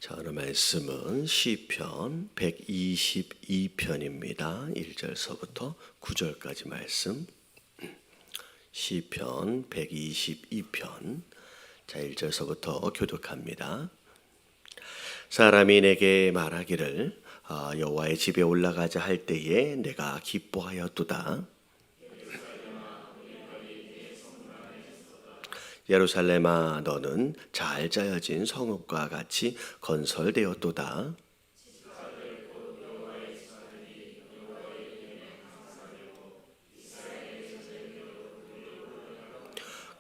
자, 오늘 말씀은 시편 122편입니다. 1절서부터 9절까지 말씀. 시편 122편. 자, 1절서부터 교독합니다. 사람이 내게 말하기를 여호와의 집에 올라가자 할 때에 내가 기뻐하였도다. 예루살렘아, 너는 잘 짜여진 성읍과 같이 건설되었도다.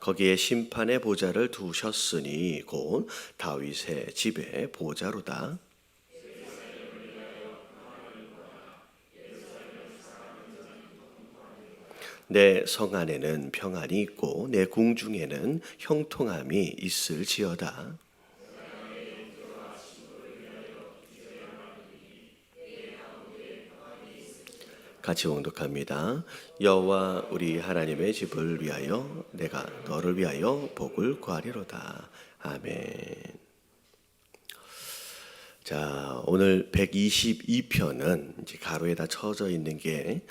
거기에 심판의 보좌를 두셨으니 곧 다윗의 집의 보좌로다. 내 성 안에는 평안이 있고 내 궁중에는 형통함이 있을지어다. 같이 봉독합니다. 여호와 우리 하나님의 집을 위하여 내가 너를 위하여 복을 구하리로다. 아멘. 자, 오늘 122편은 이제 가로에다 쳐져 있는 게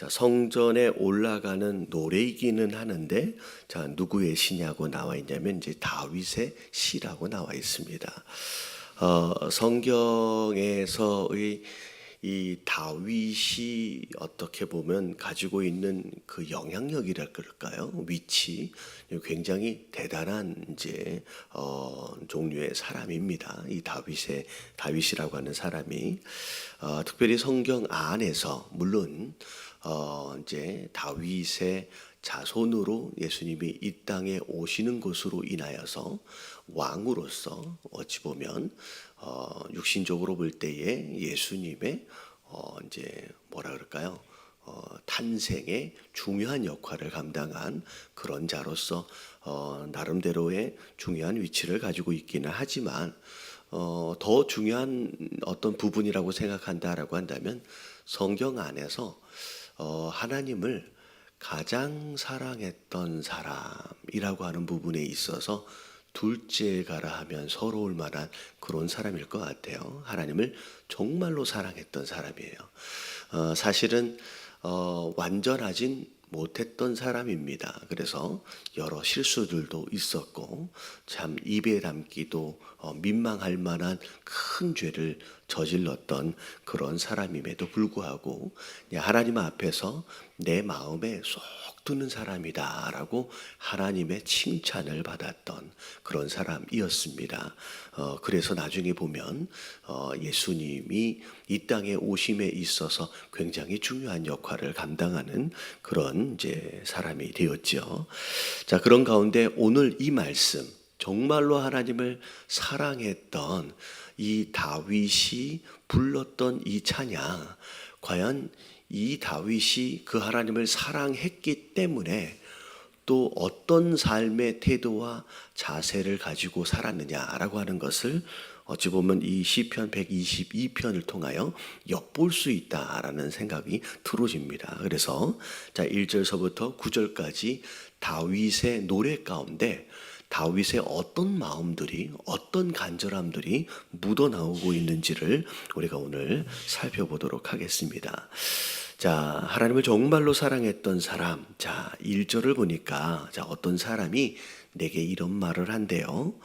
성전에 올라가는 노래이기는 하는데, 자, 누구의 시냐고 나와 있냐면 이제 다윗의 시라고 나와 있습니다. 성경에서의 이 다윗이 어떻게 보면 가지고 있는 그 영향력이라 그럴까요? 위치, 굉장히 대단한 이제 종류의 사람입니다. 이 다윗이라고 하는 사람이 특별히 성경 안에서 물론 이제 다윗의 자손으로 예수님이 이 땅에 오시는 것으로 인하여서 왕으로서 어찌 보면 육신적으로 볼 때에 예수님의 이제 뭐라 그럴까요? 탄생에 중요한 역할을 감당한 그런 자로서 나름대로의 중요한 위치를 가지고 있기는 하지만 더 중요한 어떤 부분이라고 생각한다라고 한다면 성경 안에서 하나님을 가장 사랑했던 사람이라고 하는 부분에 있어서 둘째가라 하면 서러울 만한 그런 사람일 것 같아요. 하나님을 정말로 사랑했던 사람이에요. 사실은 완전하진 못했던 사람입니다. 그래서 여러 실수들도 있었고 참 입에 담기도 민망할 만한 큰 죄를 저질렀던 그런 사람임에도 불구하고 하나님 앞에서 내 마음에 쏙 드는 사람이다 라고 하나님의 칭찬을 받았던 그런 사람이었습니다. 그래서 나중에 보면 예수님이 이 땅에 오심에 있어서 굉장히 중요한 역할을 감당하는 그런 이제 사람이 되었죠. 자, 그런 가운데 오늘 이 말씀, 정말로 하나님을 사랑했던 이 다윗이 불렀던 이 찬양, 과연 이 다윗이 그 하나님을 사랑했기 때문에 또 어떤 삶의 태도와 자세를 가지고 살았느냐라고 하는 것을 어찌 보면 이 시편 122편을 통하여 엿볼 수 있다라는 생각이 들어집니다. 그래서 자, 1절서부터 9절까지 다윗의 노래 가운데 다윗의 어떤 마음들이, 어떤 간절함들이 묻어나오고 있는지를 우리가 오늘 살펴보도록 하겠습니다. 자, 하나님을 정말로 사랑했던 사람. 자, 1절을 보니까 자, 어떤 사람이 내게 이런 말을 한대요.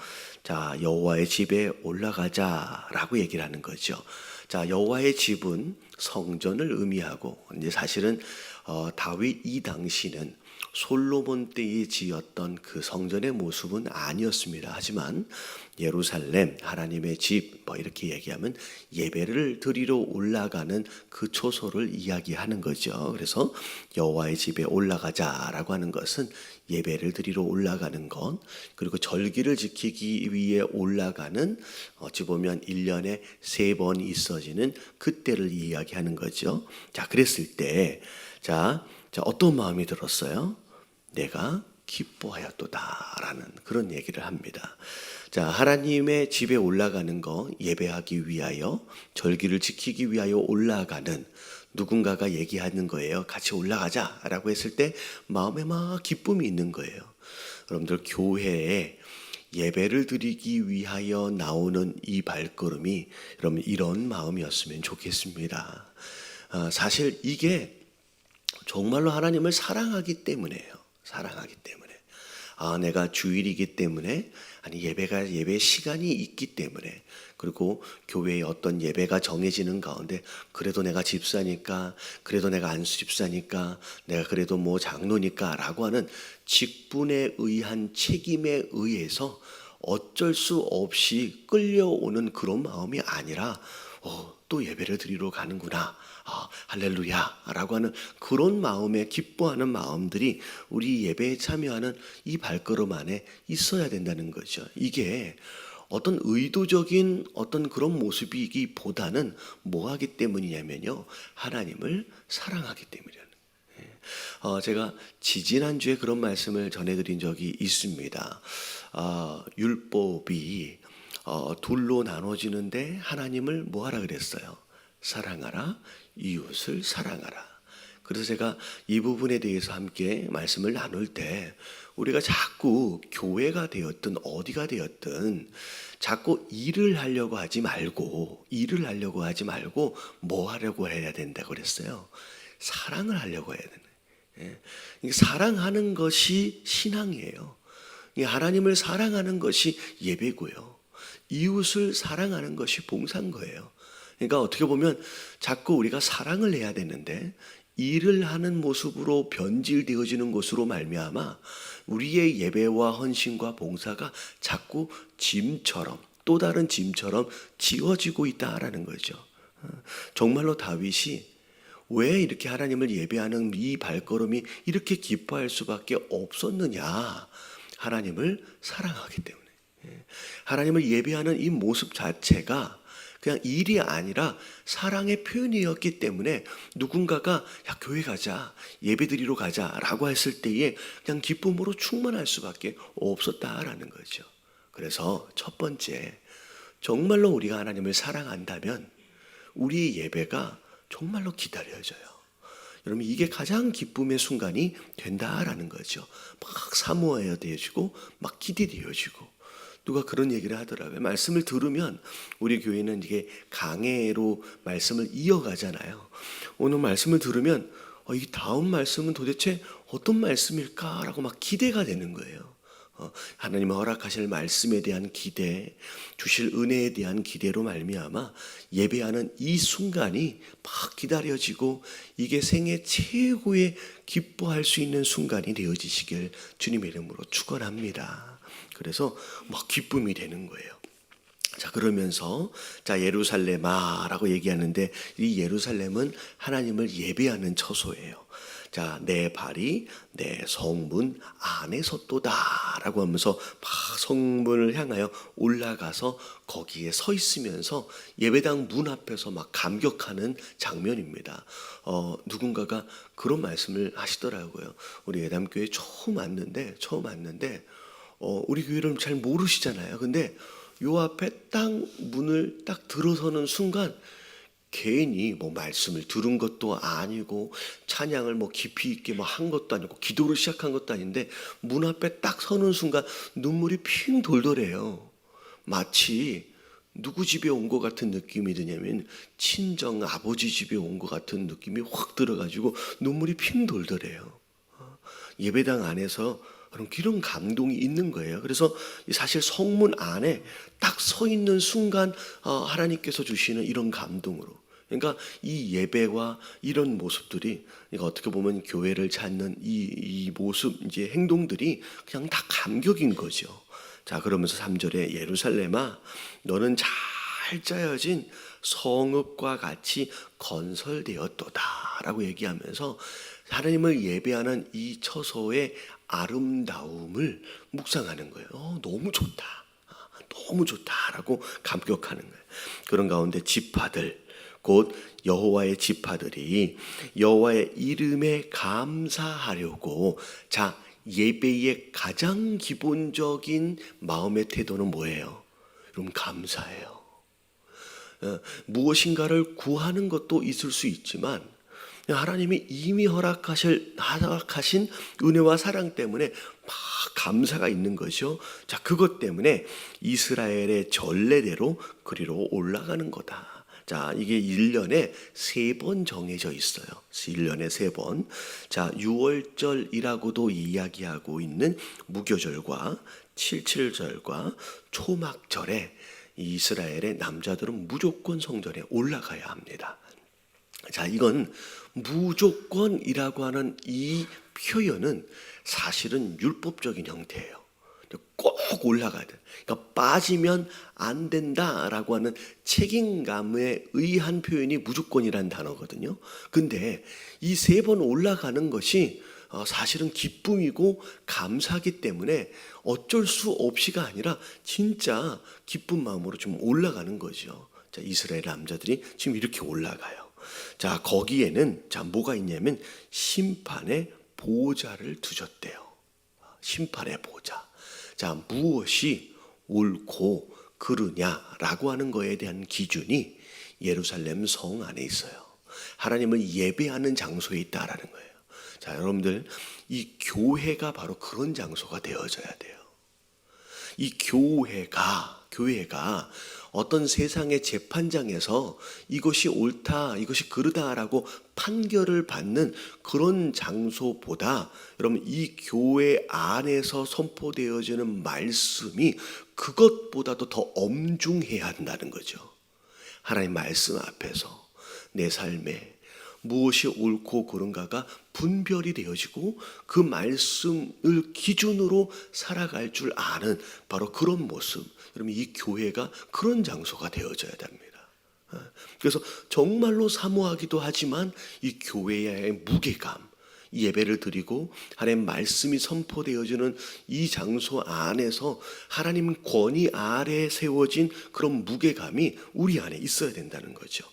자, 여호와의 집에 올라가자라고 얘기를 하는 거죠. 자, 여호와의 집은 성전을 의미하고 이제 사실은 다윗 이 당시는 솔로몬 때에 지었던 그 성전의 모습은 아니었습니다. 하지만 예루살렘 하나님의 집 뭐 이렇게 얘기하면 예배를 드리러 올라가는 그 초소를 이야기하는 거죠. 그래서 여호와의 집에 올라가자라고 하는 것은 예배를 드리러 올라가는 것, 그리고 절기를 지키기 위해 올라가는 어찌 보면 1년에 3번 있어지는 그때를 이야기하는 거죠. 자, 그랬을 때 자, 어떤 마음이 들었어요? 내가 기뻐하였도다라는 그런 얘기를 합니다. 자, 하나님의 집에 올라가는 거, 예배하기 위하여, 절기를 지키기 위하여 올라가는 누군가가 얘기하는 거예요. 같이 올라가자라고 했을 때 마음에 막 기쁨이 있는 거예요. 여러분들 교회에 예배를 드리기 위하여 나오는 이 발걸음이 여러분 이런 마음이었으면 좋겠습니다. 사실 이게 정말로 하나님을 사랑하기 때문에요. 사랑하기 때문에. 내가 주일이기 때문에, 아니 예배 시간이 있기 때문에, 그리고 교회에 어떤 예배가 정해지는 가운데 그래도 내가 집사니까, 그래도 내가 안수 집사니까, 내가 그래도 뭐 장로니까 라고 하는 직분에 의한 책임에 의해서 어쩔 수 없이 끌려오는 그런 마음이 아니라 또 예배를 드리러 가는구나, 할렐루야 라고 하는 그런 마음에 기뻐하는 마음들이 우리 예배에 참여하는 이 발걸음 안에 있어야 된다는 거죠. 이게 어떤 의도적인 어떤 그런 모습이기보다는 뭐 하기 때문이냐면요, 하나님을 사랑하기 때문이라는 거예요. 제가 지지난주에 그런 말씀을 전해드린 적이 있습니다. 율법이 둘로 나눠지는데 하나님을 뭐 하라 그랬어요? 사랑하라, 이웃을 사랑하라. 그래서 제가 이 부분에 대해서 함께 말씀을 나눌 때, 우리가 자꾸 교회가 되었든 어디가 되었든 자꾸 일을 하려고 하지 말고 뭐 하려고 해야 된다고 그랬어요? 사랑을 하려고 해야 되는. 사랑하는 것이 신앙이에요. 하나님을 사랑하는 것이 예배고요, 이웃을 사랑하는 것이 봉사인 거예요. 그러니까 어떻게 보면 자꾸 우리가 사랑을 해야 되는데 일을 하는 모습으로 변질되어지는 것으로 말미암아 우리의 예배와 헌신과 봉사가 자꾸 짐처럼, 또 다른 짐처럼 지어지고 있다라는 거죠. 정말로 다윗이 왜 이렇게 하나님을 예배하는 이 발걸음이 이렇게 기뻐할 수밖에 없었느냐? 하나님을 사랑하기 때문에. 하나님을 예배하는 이 모습 자체가 그냥 일이 아니라 사랑의 표현이었기 때문에 누군가가 야 교회 가자, 예배 드리러 가자라고 했을 때에 그냥 기쁨으로 충만할 수밖에 없었다라는 거죠. 그래서 첫 번째, 정말로 우리가 하나님을 사랑한다면 우리 예배가 정말로 기다려져요. 여러분, 이게 가장 기쁨의 순간이 된다라는 거죠. 막 사모해야 되어지고 막 기대되어지고. 누가 그런 얘기를 하더라고요. 말씀을 들으면 우리 교회는 이게 강해로 말씀을 이어가잖아요. 오늘 말씀을 들으면 이 다음 말씀은 도대체 어떤 말씀일까라고 막 기대가 되는 거예요. 하나님 허락하실 말씀에 대한 기대, 주실 은혜에 대한 기대로 말미암아 예배하는 이 순간이 막 기다려지고 이게 생애 최고의 기뻐할 수 있는 순간이 되어지시길 주님의 이름으로 축원합니다. 그래서 막 기쁨이 되는 거예요. 자, 그러면서 예루살렘아라고 얘기하는데 이 예루살렘은 하나님을 예배하는 처소예요. 자, 내 발이 내 성문 안에 섰도다라고 하면서 막 성문을 향하여 올라가서 거기에 서 있으면서 예배당 문 앞에서 막 감격하는 장면입니다. 누군가가 그런 말씀을 하시더라고요. 우리 예담교회 처음 왔는데 우리 교회를 잘 모르시잖아요. 근데 요 앞에 딱 문을 딱 들어서는 순간 괜히 뭐 말씀을 들은 것도 아니고 찬양을 뭐 깊이 있게 뭐 한 것도 아니고 기도를 시작한 것도 아닌데 문 앞에 딱 서는 순간 눈물이 핑 돌더래요. 마치 누구 집에 온 것 같은 느낌이 드냐면 친정 아버지 집에 온 것 같은 느낌이 확 들어가지고 눈물이 핑 돌더래요. 예배당 안에서 그런 감동이 있는 거예요. 그래서 사실 성문 안에 딱 서 있는 순간 하나님께서 주시는 이런 감동으로, 그러니까 이 예배와 이런 모습들이, 그러니까 어떻게 보면 교회를 찾는 이 모습, 이제 행동들이 그냥 다 감격인 거죠. 자, 그러면서 3절에 예루살렘아 너는 잘 짜여진 성읍과 같이 건설되었도다라고 얘기하면서 하나님을 예배하는 이 처소의 아름다움을 묵상하는 거예요. 너무 좋다라고 감격하는 거예요. 그런 가운데 지파들, 곧 여호와의 지파들이 여호와의 이름에 감사하려고, 자, 예배의 가장 기본적인 마음의 태도는 뭐예요? 여러분, 감사해요. 무엇인가를 구하는 것도 있을 수 있지만 하나님이 이미 허락하신 은혜와 사랑 때문에 막 감사가 있는 것이요. 자, 그것 때문에 이스라엘의 전례대로 그리로 올라가는 거다. 자, 이게 1년에 3번 정해져 있어요. 1년에 3번. 자, 6월절이라고도 이야기하고 있는 무교절과 칠칠절과 초막절에 이스라엘의 남자들은 무조건 성전에 올라가야 합니다. 자, 이건 무조건이라고 하는 이 표현은 사실은 율법적인 형태예요. 꼭 올라가야 돼. 그러니까 빠지면 안 된다라고 하는 책임감에 의한 표현이 무조건이라는 단어거든요. 근데 이 3번 올라가는 것이 사실은 기쁨이고 감사하기 때문에 어쩔 수 없이가 아니라 진짜 기쁜 마음으로 좀 올라가는 거죠. 자, 이스라엘 남자들이 지금 이렇게 올라가요. 자, 거기에는 자, 뭐가 있냐면 심판의 보좌를 두셨대요. 심판의 보좌. 자, 무엇이 옳고 그르냐라고 하는 거에 대한 기준이 예루살렘 성 안에 있어요. 하나님을 예배하는 장소에 있다라는 거예요. 자, 여러분들, 이 교회가 바로 그런 장소가 되어져야 돼요. 이 교회가 어떤 세상의 재판장에서 이것이 옳다, 이것이 그르다라고 판결을 받는 그런 장소보다 여러분, 이 교회 안에서 선포되어지는 말씀이 그것보다도 더 엄중해야 한다는 거죠. 하나님 말씀 앞에서 내 삶에 무엇이 옳고 그른가가 분별이 되어지고 그 말씀을 기준으로 살아갈 줄 아는 바로 그런 모습. 여러분, 이 교회가 그런 장소가 되어져야 됩니다. 그래서 정말로 사모하기도 하지만 이 교회의 무게감, 예배를 드리고 하나님 말씀이 선포되어지는 이 장소 안에서 하나님 권위 아래에 세워진 그런 무게감이 우리 안에 있어야 된다는 거죠.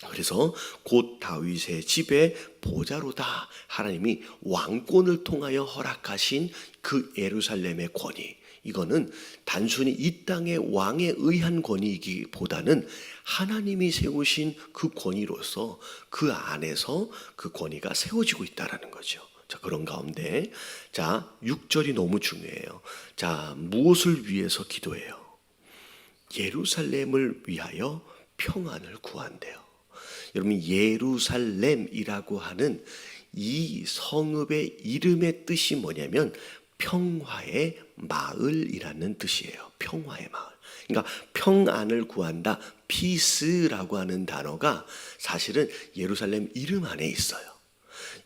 그래서 곧 다윗의 집에 보좌로다, 하나님이 왕권을 통하여 허락하신 그 예루살렘의 권위, 이거는 단순히 이 땅의 왕에 의한 권위이기보다는 하나님이 세우신 그 권위로서 그 안에서 그 권위가 세워지고 있다라는 거죠. 자, 그런 가운데 자, 6절이 너무 중요해요. 자, 무엇을 위해서 기도해요? 예루살렘을 위하여 평안을 구한대요. 여러분, 예루살렘이라고 하는 이 성읍의 이름의 뜻이 뭐냐면 평화의 마을이라는 뜻이에요. 평화의 마을. 그러니까 평안을 구한다, 피스라고 하는 단어가 사실은 예루살렘 이름 안에 있어요.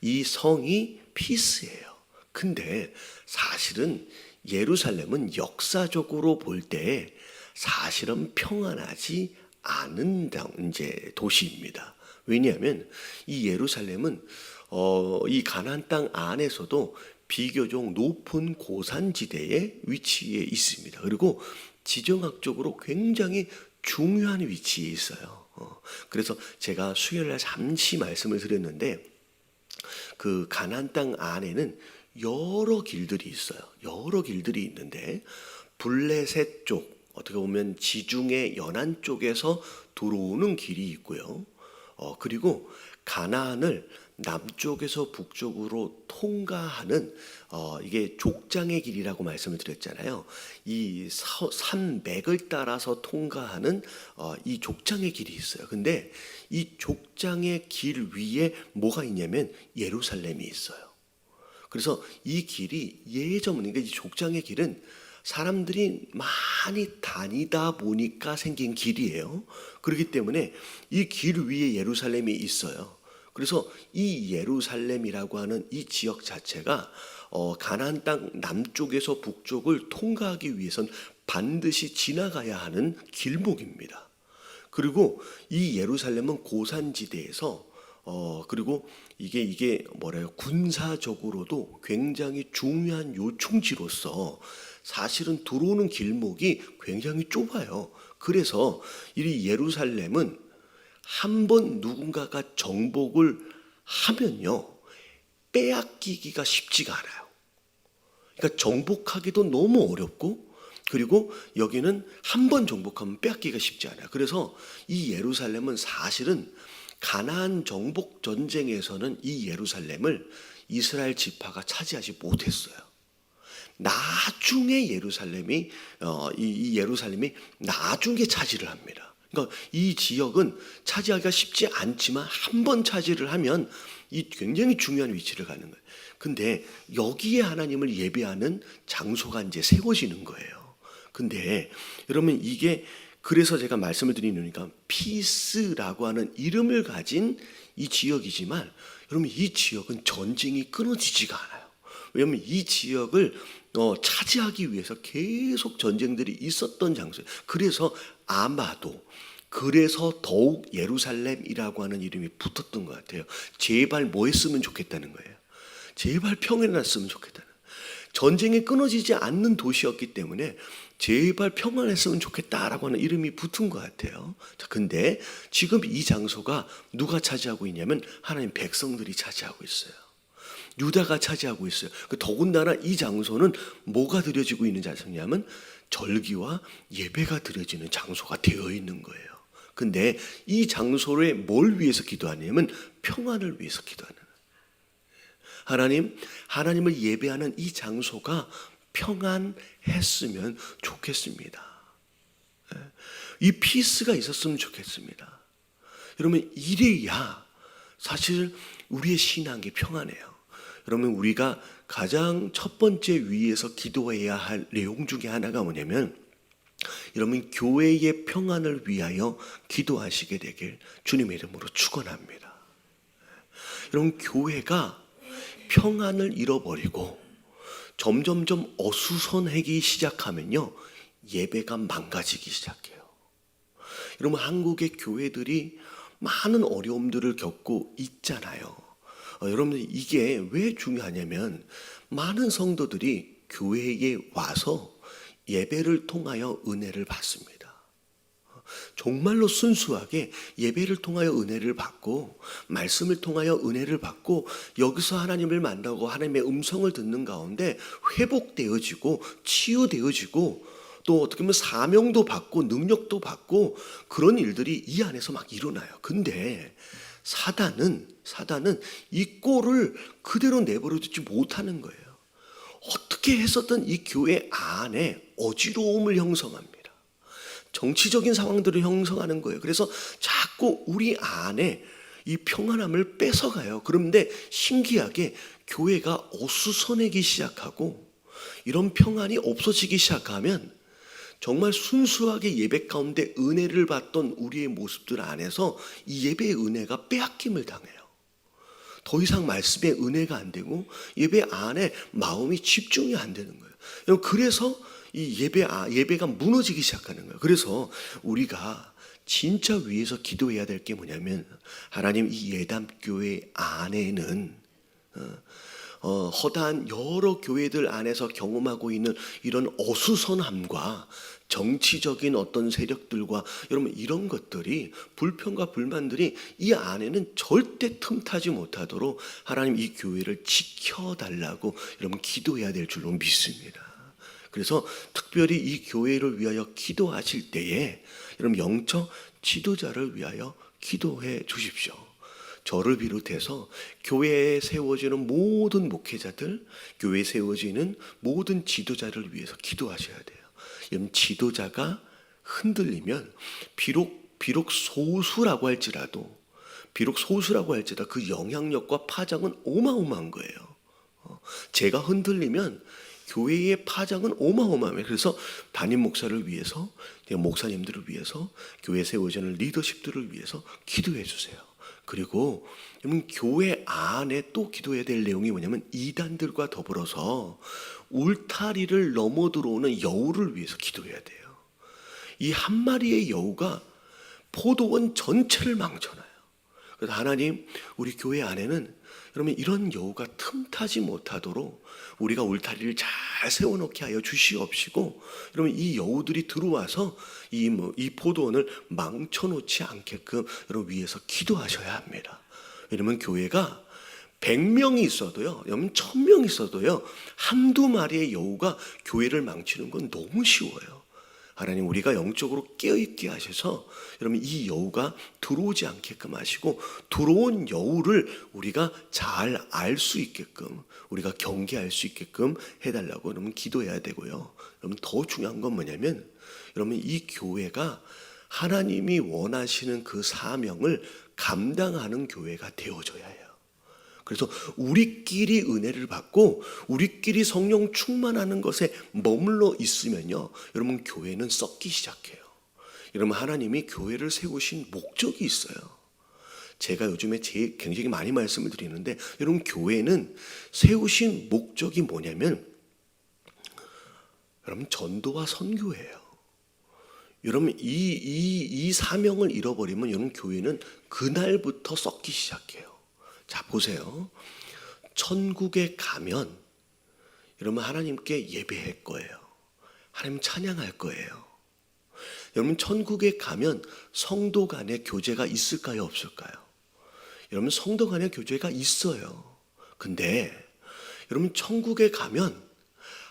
이 성이 피스예요. 근데 사실은 예루살렘은 역사적으로 볼 때 사실은 평안하지 않은 이제 도시입니다. 왜냐하면 이 예루살렘은 이 가나안 땅 안에서도 비교적 높은 고산지대에 위치해 있습니다. 그리고 지정학적으로 굉장히 중요한 위치에 있어요. 그래서 제가 수요일날 잠시 말씀을 드렸는데 그 가나안 땅 안에는 여러 길들이 있어요. 여러 길들이 있는데 블레셋 쪽, 어떻게 보면 지중해 연안 쪽에서 들어오는 길이 있고요. 그리고 가나안을 남쪽에서 북쪽으로 통과하는 이게 족장의 길이라고 말씀을 드렸잖아요. 이 산맥을 따라서 통과하는 이 족장의 길이 있어요. 근데 이 족장의 길 위에 뭐가 있냐면 예루살렘이 있어요. 그래서 이 길이 그러니까 이 족장의 길은 사람들이 많이 다니다 보니까 생긴 길이에요. 그렇기 때문에 이 길 위에 예루살렘이 있어요. 그래서 이 예루살렘이라고 하는 이 지역 자체가 가나안 땅 남쪽에서 북쪽을 통과하기 위해선 반드시 지나가야 하는 길목입니다. 그리고 이 예루살렘은 고산지대에서 그리고 이게 뭐래요? 군사적으로도 굉장히 중요한 요충지로서 사실은 들어오는 길목이 굉장히 좁아요. 그래서 이 예루살렘은 한번 누군가가 정복을 하면요, 빼앗기기가 쉽지가 않아요. 그러니까 정복하기도 너무 어렵고, 그리고 여기는 한번 정복하면 빼앗기가 쉽지 않아요. 그래서 이 예루살렘은 사실은 가나안 정복 전쟁에서는 이 예루살렘을 이스라엘 지파가 차지하지 못했어요. 나중에 이 예루살렘이 나중에 차지를 합니다. 그러니까 이 지역은 차지하기가 쉽지 않지만 한 번 차지를 하면 이 굉장히 중요한 위치를 갖는 거예요. 근데 여기에 하나님을 예배하는 장소가 이제 세워지는 거예요. 근데 여러분 이게 그래서 제가 말씀을 드리니까 피스라고 하는 이름을 가진 이 지역이지만 여러분 이 지역은 전쟁이 끊어지지가 않아요. 왜냐하면 이 지역을 차지하기 위해서 계속 전쟁들이 있었던 장소예요. 그래서 아마도 그래서 더욱 예루살렘이라고 하는 이름이 붙었던 것 같아요. 제발 뭐 했으면 좋겠다는 거예요. 제발 평안이 났으면 좋겠다는 거예요. 전쟁이 끊어지지 않는 도시였기 때문에 제발 평안했으면 좋겠다라고 하는 이름이 붙은 것 같아요. 자, 근데 지금 이 장소가 누가 차지하고 있냐면 하나님 백성들이 차지하고 있어요. 유다가 차지하고 있어요. 더군다나 이 장소는 뭐가 드려지고 있는 장소냐면 절기와 예배가 드려지는 장소가 되어 있는 거예요. 근데 이 장소에 뭘 위해서 기도하냐면 평안을 위해서 기도하는 거예요. 하나님을 예배하는 이 장소가 평안했으면 좋겠습니다. 이 피스가 있었으면 좋겠습니다. 여러분 이래야 사실 우리의 신앙이 평안해요. 여러분 우리가 가장 첫 번째 위에서 기도해야 할 내용 중에 하나가 뭐냐면 여러분 교회의 평안을 위하여 기도하시게 되길 주님의 이름으로 축원합니다. 여러분 교회가 평안을 잃어버리고 점점점 어수선하기 시작하면요 예배가 망가지기 시작해요. 여러분 한국의 교회들이 많은 어려움들을 겪고 있잖아요. 여러분 이게 왜 중요하냐면 많은 성도들이 교회에 와서 예배를 통하여 은혜를 받습니다. 정말로 순수하게 예배를 통하여 은혜를 받고 말씀을 통하여 은혜를 받고 여기서 하나님을 만나고 하나님의 음성을 듣는 가운데 회복되어지고 치유되어지고 또 어떻게 보면 사명도 받고 능력도 받고 그런 일들이 이 안에서 막 일어나요. 근데 사단은 이 꼴을 그대로 내버려 두지 못하는 거예요. 어떻게 해서든 이 교회 안에 어지러움을 형성합니다. 정치적인 상황들을 형성하는 거예요. 그래서 자꾸 우리 안에 이 평안함을 뺏어가요. 그런데 신기하게 교회가 어수선하기 시작하고 이런 평안이 없어지기 시작하면 정말 순수하게 예배 가운데 은혜를 받던 우리의 모습들 안에서 이 예배의 은혜가 빼앗김을 당해요. 더 이상 말씀에 은혜가 안 되고 예배 안에 마음이 집중이 안 되는 거예요. 그래서 이 예배가 무너지기 시작하는 거예요. 그래서 우리가 진짜 위에서 기도해야 될 게 뭐냐면 하나님 이 예담교회 안에는 허다한 여러 교회들 안에서 경험하고 있는 이런 어수선함과 정치적인 어떤 세력들과 여러분 이런 것들이 불평과 불만들이 이 안에는 절대 틈타지 못하도록 하나님 이 교회를 지켜달라고 여러분 기도해야 될 줄로 믿습니다. 그래서 특별히 이 교회를 위하여 기도하실 때에 여러분 영적 지도자를 위하여 기도해 주십시오. 저를 비롯해서 교회에 세워지는 모든 목회자들, 교회에 세워지는 모든 지도자를 위해서 기도하셔야 돼요. 여러분 지도자가 흔들리면 비록 소수라고 할지라도 그 영향력과 파장은 어마어마한 거예요. 제가 흔들리면 교회의 파장은 어마어마해요. 그래서 담임 목사를 위해서, 목사님들을 위해서, 교회 세워지는 리더십들을 위해서 기도해 주세요. 그리고 여러분 교회 안에 또 기도해야 될 내용이 뭐냐면 이단들과 더불어서 울타리를 넘어 들어오는 여우를 위해서 기도해야 돼요. 이 한 마리의 여우가 포도원 전체를 망쳐놔요. 그래서 하나님 우리 교회 안에는 여러분 이런 여우가 틈타지 못하도록 우리가 울타리를 잘 세워놓게 하여 주시옵시고 여러분 이 여우들이 들어와서 이 포도원을 망쳐놓지 않게끔 여러분 위해서 기도하셔야 합니다. 왜냐면 교회가 100명이 있어도요, 여러분 1000명 있어도요, 한두 마리의 여우가 교회를 망치는 건 너무 쉬워요. 하나님 우리가 영적으로 깨어있게 하셔서 여러분 이 여우가 들어오지 않게끔 하시고 들어온 여우를 우리가 잘 알 수 있게끔 우리가 경계할 수 있게끔 해달라고 여러분 기도해야 되고요. 여러분 더 중요한 건 뭐냐면 여러분 이 교회가 하나님이 원하시는 그 사명을 감당하는 교회가 되어져야 해요. 그래서 우리끼리 은혜를 받고 우리끼리 성령 충만하는 것에 머물러 있으면요, 여러분 교회는 썩기 시작해요. 여러분 하나님이 교회를 세우신 목적이 있어요. 제가 요즘에 굉장히 많이 말씀을 드리는데 여러분 교회는 세우신 목적이 뭐냐면 여러분 전도와 선교예요. 여러분 이 사명을 잃어버리면 여러분 교회는 그날부터 썩기 시작해요. 자 보세요. 천국에 가면 여러분 하나님께 예배할 거예요. 하나님 찬양할 거예요. 여러분 천국에 가면 성도 간의 교제가 있을까요? 없을까요? 여러분 성도 간의 교제가 있어요. 근데 여러분 천국에 가면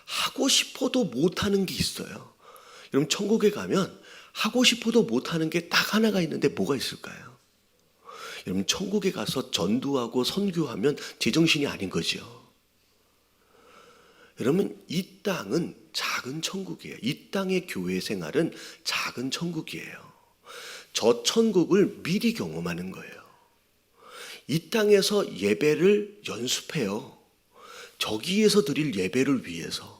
하고 싶어도 못하는 게 있어요. 여러분 천국에 가면 하고 싶어도 못하는 게 딱 하나가 있는데 뭐가 있을까요? 여러분 천국에 가서 전도하고 선교하면 제정신이 아닌 거죠. 여러분 이 땅은 작은 천국이에요. 이 땅의 교회 생활은 작은 천국이에요. 저 천국을 미리 경험하는 거예요. 이 땅에서 예배를 연습해요. 저기에서 드릴 예배를 위해서.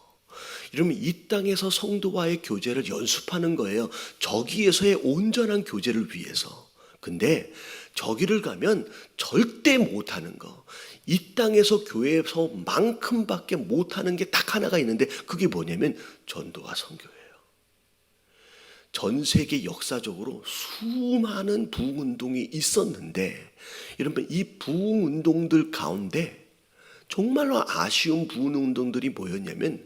이러면 이 땅에서 성도와의 교제를 연습하는 거예요. 저기에서의 온전한 교제를 위해서. 근데 저기를 가면 절대 못하는 거, 이 땅에서 교회에서만큼밖에 못하는 게 딱 하나가 있는데 그게 뭐냐면 전도와 선교예요. 전 세계 역사적으로 수많은 부흥운동이 있었는데 여러분 이 부흥운동들 가운데 정말로 아쉬운 부흥운동들이 뭐였냐면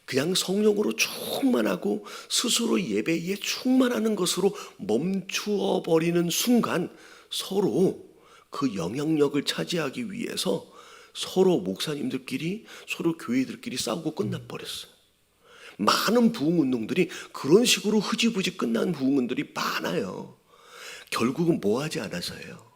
그냥 성령으로 충만하고 스스로 예배에 충만하는 것으로 멈추어 버리는 순간 서로 그 영향력을 차지하기 위해서 서로 목사님들끼리 서로 교회들끼리 싸우고 끝나버렸어요. 많은 부흥운동들이 그런 식으로 흐지부지 끝난 부흥운동들이 많아요. 결국은 뭐 하지 않아서예요.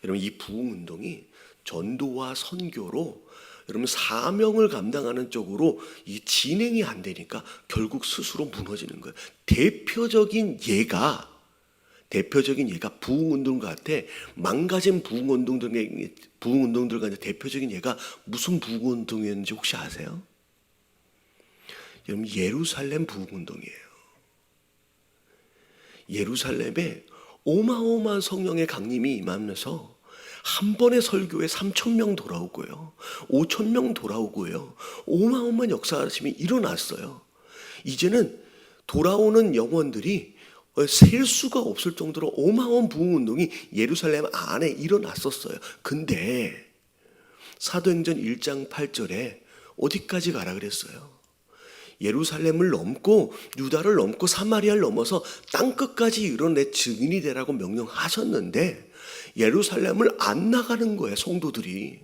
여러분 이 부흥운동이 전도와 선교로 여러분 사명을 감당하는 쪽으로 이 진행이 안 되니까 결국 스스로 무너지는 거예요. 대표적인 예가 부흥운동 같아. 망가진 부흥운동들 가운데 대표적인 예가 무슨 부흥운동이었는지 혹시 아세요? 여러분 예루살렘 부흥운동이에요. 예루살렘에 어마어마한 성령의 강림이 임하면서 한 번의 설교에 3,000명 돌아오고요, 5,000명 돌아오고요, 어마어마한 역사심이 일어났어요. 이제는 돌아오는 영혼들이 셀 수가 없을 정도로 어마어마한 부흥운동이 예루살렘 안에 일어났었어요. 근데 사도행전 1장 8절에 어디까지 가라 그랬어요? 예루살렘을 넘고 유다를 넘고 사마리아를 넘어서 땅끝까지 이뤄내 증인이 되라고 명령하셨는데 예루살렘을 안 나가는 거예요. 성도들이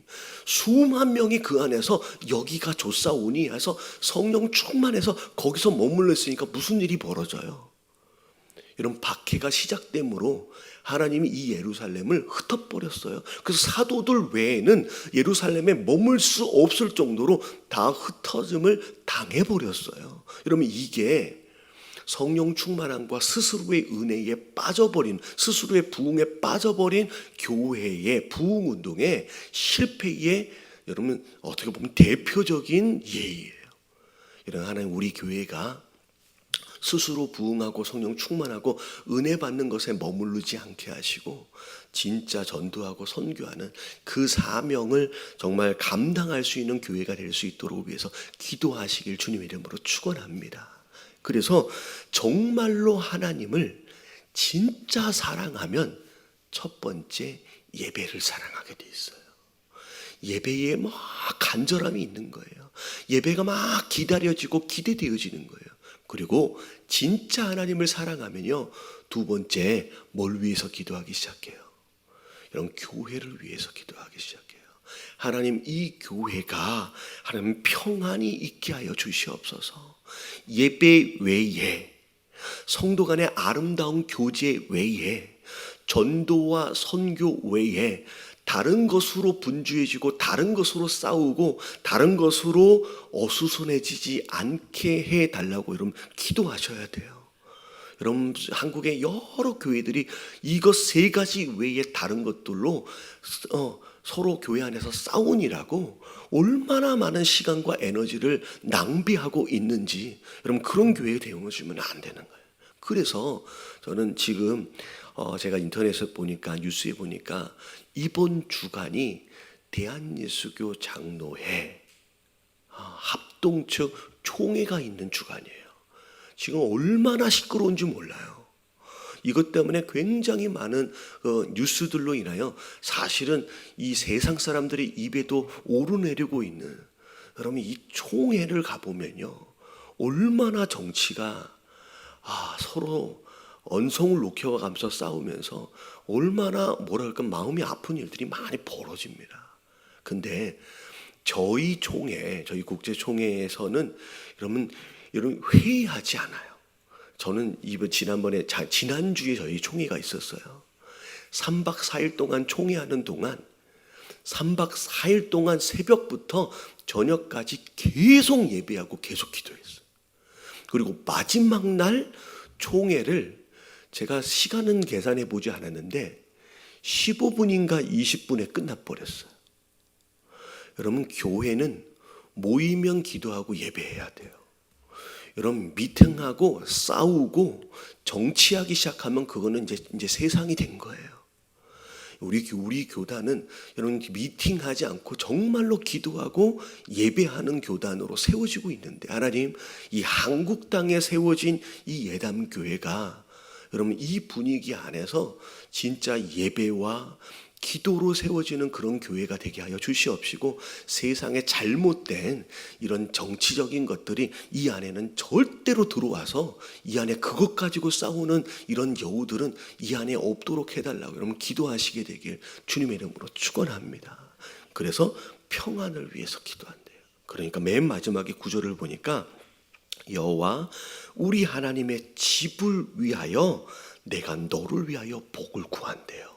수만 명이 그 안에서 여기가 좋사오니 해서 성령 충만해서 거기서 머물러 있으니까 무슨 일이 벌어져요? 이런 박해가 시작되므로 하나님이 이 예루살렘을 흩어버렸어요. 그래서 사도들 외에는 예루살렘에 머물 수 없을 정도로 다 흩어짐을 당해버렸어요. 여러분 이게 성령 충만함과 스스로의 은혜에 빠져버린, 스스로의 부흥에 빠져버린 교회의 부흥운동의 실패의 여러분 어떻게 보면 대표적인 예예요. 이런 하나님 우리 교회가 스스로 부흥하고 성령 충만하고 은혜 받는 것에 머무르지 않게 하시고 진짜 전도하고 선교하는 그 사명을 정말 감당할 수 있는 교회가 될 수 있도록 위해서 기도하시길 주님의 이름으로 축원합니다. 그래서 정말로 하나님을 진짜 사랑하면 첫 번째 예배를 사랑하게 돼 있어요. 예배에 막 간절함이 있는 거예요. 예배가 막 기다려지고 기대되어지는 거예요. 그리고 진짜 하나님을 사랑하면요, 두 번째 뭘 위해서 기도하기 시작해요? 이런 교회를 위해서 기도하기 시작해요. 하나님 이 교회가 하나님 평안이 있게 하여 주시옵소서. 예배 외에 성도 간의 아름다운 교제 외에, 전도와 선교 외에 다른 것으로 분주해지고 다른 것으로 싸우고 다른 것으로 어수선해지지 않게 해달라고 여러분 기도하셔야 돼요. 여러분, 한국의 여러 교회들이 이것 세 가지 외에 다른 것들로 서로 교회 안에서 싸우니라고 얼마나 많은 시간과 에너지를 낭비하고 있는지, 여러분 그런 교회에 대응을 주면 안 되는 거예요. 그래서 저는 지금 제가 인터넷에 보니까, 뉴스에 보니까 이번 주간이 대한예수교 장로회 합동측 총회가 있는 주간이에요. 지금 얼마나 시끄러운지 몰라요. 이것 때문에 굉장히 많은 뉴스들로 인하여 사실은 이 세상 사람들의 입에도 오르내리고 있는, 여러분 이 총회를 가보면요, 얼마나 정치가 서로 언성을 높여가면서 싸우면서 얼마나 뭐랄까 마음이 아픈 일들이 많이 벌어집니다. 근데 저희 총회, 저희 국제총회에서는 여러분 회의하지 않아요. 저는 지난주에 저희 총회가 있었어요. 3박 4일 동안 총회하는 동안 3박 4일 동안 새벽부터 저녁까지 계속 예배하고 계속 기도했어요. 그리고 마지막 날 총회를 제가 시간은 계산해 보지 않았는데 15분인가 20분에 끝나버렸어요. 여러분, 교회는 모이면 기도하고 예배해야 돼요. 여러분, 미팅하고 싸우고 정치하기 시작하면 그거는 이제 세상이 된 거예요. 우리 교단은 여러분 미팅하지 않고 정말로 기도하고 예배하는 교단으로 세워지고 있는데, 하나님 이 한국 땅에 세워진 이 예담교회가 여러분 이 분위기 안에서 진짜 예배와 기도로 세워지는 그런 교회가 되게 하여 주시옵시고, 세상에 잘못된 이런 정치적인 것들이 이 안에는 절대로 들어와서 이 안에 그것 가지고 싸우는 이런 여우들은 이 안에 없도록 해달라고 여러분 기도하시게 되길 주님의 이름으로 축원합니다. 그래서 평안을 위해서 기도한대요. 그러니까 맨 마지막에 구절을 보니까 여호와 우리 하나님의 집을 위하여 내가 너를 위하여 복을 구한대요.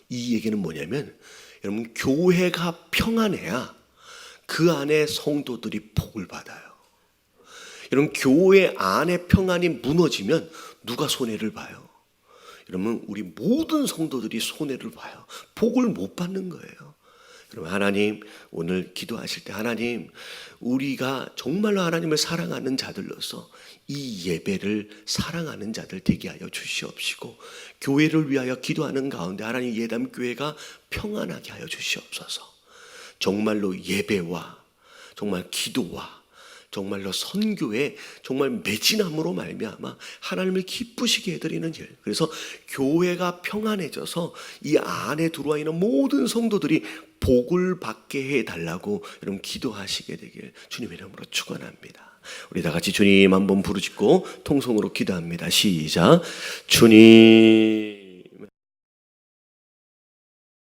이 얘기는 뭐냐면, 여러분 교회가 평안해야 그 안에 성도들이 복을 받아요. 여러분 교회 안에 평안이 무너지면 누가 손해를 봐요? 여러분 우리 모든 성도들이 손해를 봐요. 복을 못 받는 거예요. 여러분, 하나님 오늘 기도하실 때 하나님, 우리가 정말로 하나님을 사랑하는 자들로서 이 예배를 사랑하는 자들 되게 하여 주시옵시고, 교회를 위하여 기도하는 가운데 하나님 예담교회가 평안하게 하여 주시옵소서. 정말로 예배와 정말 기도와 정말로 선교에 정말 매진함으로 말미암아 하나님을 기쁘시게 해드리는 일, 그래서 교회가 평안해져서 이 안에 들어와 있는 모든 성도들이 복을 받게 해달라고 여러분 기도하시게 되길 주님의 이름으로 축원합니다. 우리 다 같이 주님 한번 부르짖고 통성으로 기도합니다. 시작. 주님